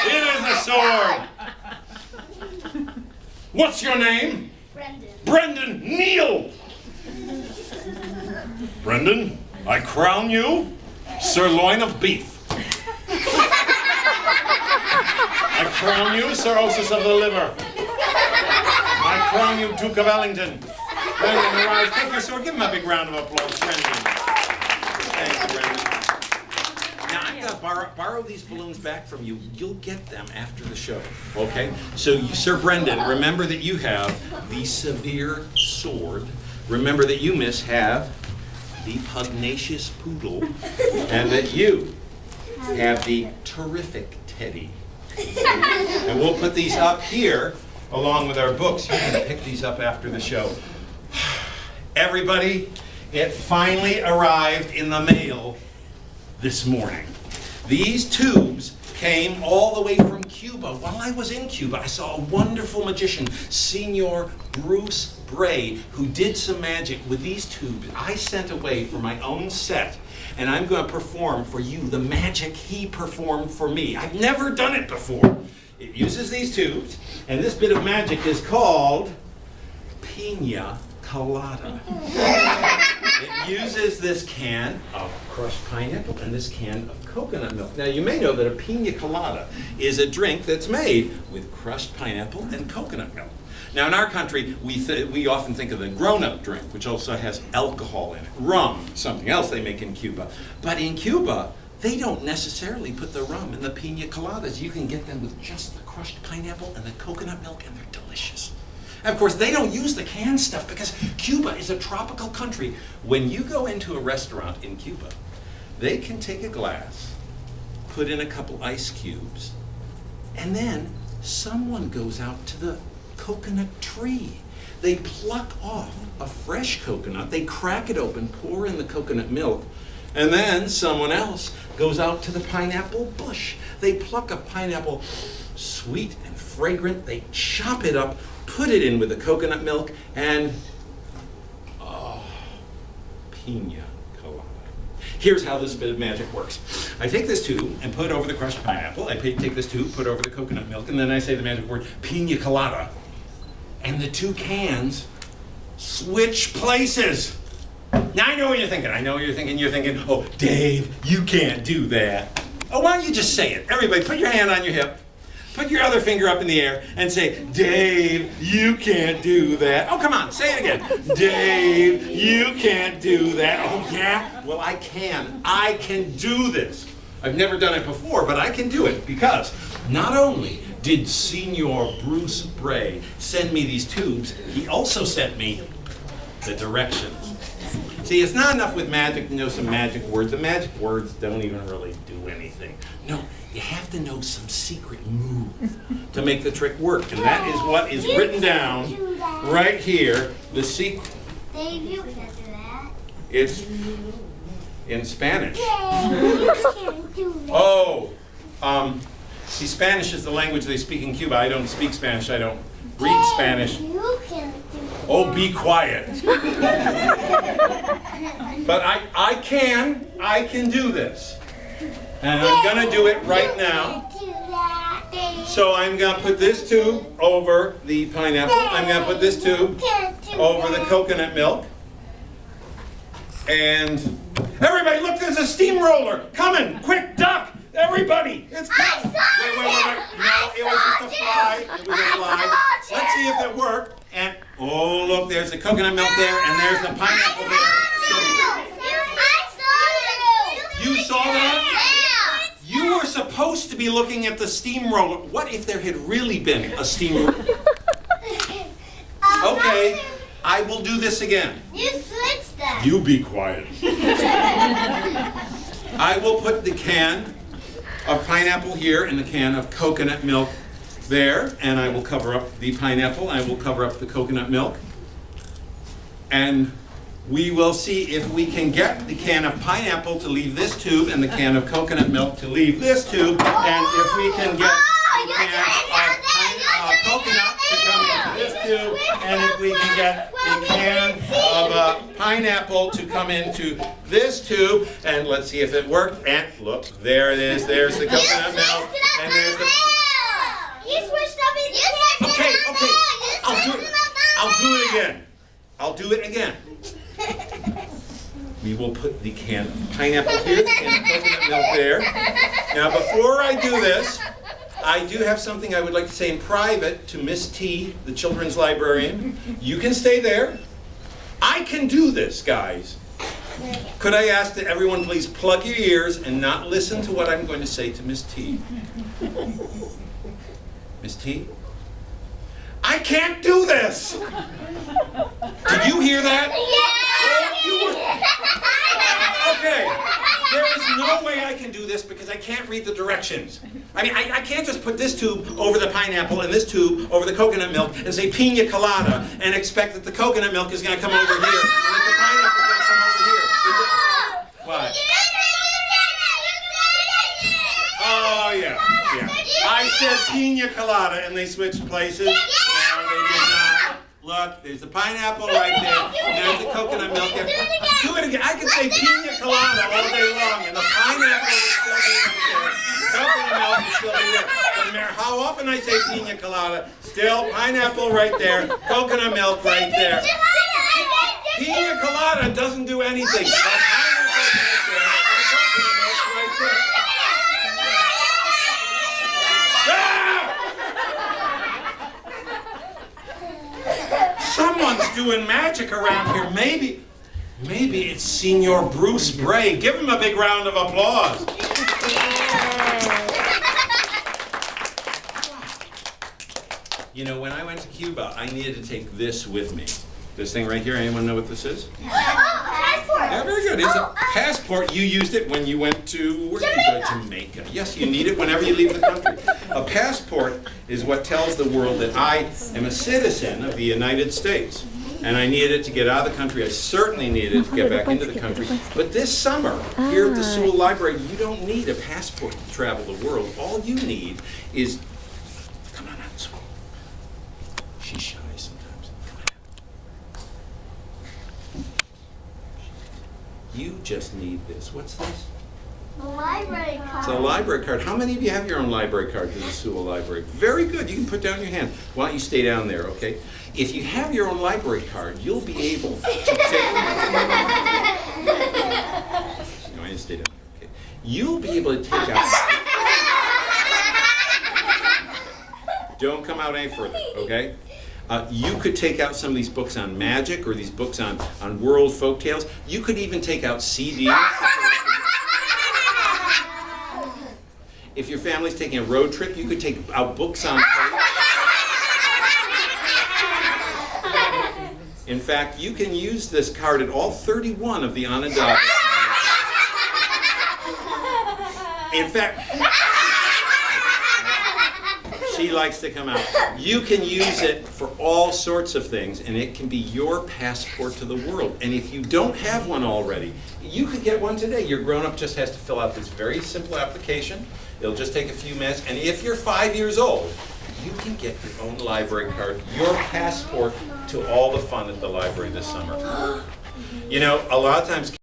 It is a sword. What's your name? Brendan. Brendan, kneel. Brendan, I crown you sirloin of beef. I crown you cirrhosis of the liver. I crown you Duke of Ellington. Brendan, arise, take your sword. Give him a big round of applause, Brendan. Thank you, Brendan. Now, I'm going to borrow these balloons back from you. You'll get them after the show, okay? So, Sir Brendan, remember that you have the severe sword. Remember that you, miss, have the pugnacious poodle. And that you have the terrific teddy. And we'll put these up here along with our books. You're going to pick these up after the show. Everybody, it finally arrived in the mail this morning. These tubes came all the way from Cuba. While I was in Cuba, I saw a wonderful magician, Senor Bruce Bray, who did some magic with these tubes I sent away for my own set. And I'm going to perform for you the magic he performed for me. I've never done it before. It uses these tubes, and this bit of magic is called Pina Colada. It uses this can of crushed pineapple and this can of coconut milk. Now, you may know that a Pina Colada is a drink that's made with crushed pineapple and coconut milk. Now, in our country, we often think of the grown-up drink, which also has alcohol in it. Rum, something else they make in Cuba. But in Cuba, they don't necessarily put the rum in the Pina Coladas. You can get them with just the crushed pineapple and the coconut milk, and they're delicious. And of course, they don't use the canned stuff because Cuba is a tropical country. When you go into a restaurant in Cuba, they can take a glass, put in a couple ice cubes, and then someone goes out to the coconut tree. They pluck off a fresh coconut, they crack it open, pour in the coconut milk, and then someone else goes out to the pineapple bush. They pluck a pineapple, sweet and fragrant, they chop it up, put it in with the coconut milk, and Pina Colada. Here's how this bit of magic works. I take this tube and put it over the crushed pineapple. I take this tube, put it over the coconut milk, and then I say the magic word, Pina Colada. And the two cans switch places. Now I know what you're thinking. You're thinking, oh, Dave, you can't do that. Oh, why don't you just say it? Everybody, put your hand on your hip. Put your other finger up in the air and say, Dave, you can't do that. Oh, come on, say it again. Dave, you can't do that. Oh, yeah? Well, I can. I can do this. I've never done it before, but I can do it because not only did Senor Bruce Bray send me these tubes, he also sent me the directions. See, it's not enough with magic to know some magic words. The magic words don't even really do anything. No, you have to know some secret move to make the trick work. And that is what is written down right here. The secret. Dave, you can't do that. It's in Spanish. Dave, you can't do that. Oh, see, Spanish is the language they speak in Cuba. I don't speak Spanish. I don't read Spanish. You can't do that. Oh, be quiet. But I can do this. And I'm going to do it right now. So I'm going to put this tube over the pineapple. I'm going to put this tube over the coconut milk. And everybody, look, there's a steamroller coming. Quick, duck. Everybody, it's coming. Wait. No, it was just a fly. It was a fly. Let's see if it worked. And, oh, look, there's the coconut milk there, and there's the pineapple there. You saw that? You were supposed to be looking at the steamroller. What if there had really been a steamroller? Okay, I will do this again. You switched that. You be quiet. I will put the can of pineapple here and the can of coconut milk there, and I will cover up the pineapple. I will cover up the coconut milk. And we will see if we can get the can of pineapple to leave this tube and the can of coconut milk to leave this tube. And if we can get the can of coconut to come into this tube, and if we can get the can of pineapple to come into this tube, and let's see if it worked. And look, there it is. There's the coconut milk, and there's the again. I'll do it again. We will put the can of pineapple here, the can of coconut milk there. Now, before I do this, I do have something I would like to say in private to Miss T, the children's librarian. You can stay there. I can do this, guys. Could I ask that everyone please plug your ears and not listen to what I'm going to say to Miss T? Miss T? I can't do this! Did you hear that? Okay, there is no way I can do this because I can't read the directions. I mean, I can't just put this tube over the pineapple and this tube over the coconut milk and say pina colada and expect that the coconut milk is going to come over here and that the pineapple is going to come over here. What? Oh, yeah. I said pina colada and they switched places. No, they did not. Look, there's the pineapple right there, and there's the coconut milk there. Do it again. I can say pina colada all day long, and the pineapple will still be there. The coconut milk will still be there. Doesn't matter how often I say pina colada, still pineapple right there, coconut milk right there. Pina colada doesn't do anything. The pineapple right there, and the coconut milk right there. Someone's doing magic around here. Maybe it's Senior Bruce Bray. Give him a big round of applause. You know, when I went to Cuba, I needed to take this with me. This thing right here, anyone know what this is? Passport. Yeah, very good. It's a passport. You used it when you went to, where did you go? Jamaica. Yes, you need it whenever you leave the country. A passport is what tells the world that I am a citizen of the United States. And I needed it to get out of the country. I certainly needed it to get back into the country. But this summer, here at the Sewell Library, you don't need a passport to travel the world. All you need is, come on out, Sewell. She's shy sometimes. Come on. You just need this. What's this? The library card. It's a library card. How many of you have your own library card to the Sewell Library? Very good. You can put down your hand. Why don't you stay down there, okay? If you have your own library card, you'll be able to take... No, I didn't stay down there, okay? You'll be able to take out... Don't come out any further, okay? You could take out some of these books on magic or these books on world folk tales. You could even take out CDs. If your family's taking a road trip, you could take out books on tape. In fact, you can use this card at all 31 of the Onondaga. In fact, she likes to come out. You can use it for all sorts of things, and it can be your passport to the world. And if you don't have one already, you could get one today. Your grown-up just has to fill out this very simple application. It'll just take a few minutes, and if you're 5 years old, you can get your own library card, your passport to all the fun at the library this summer. You know, a lot of times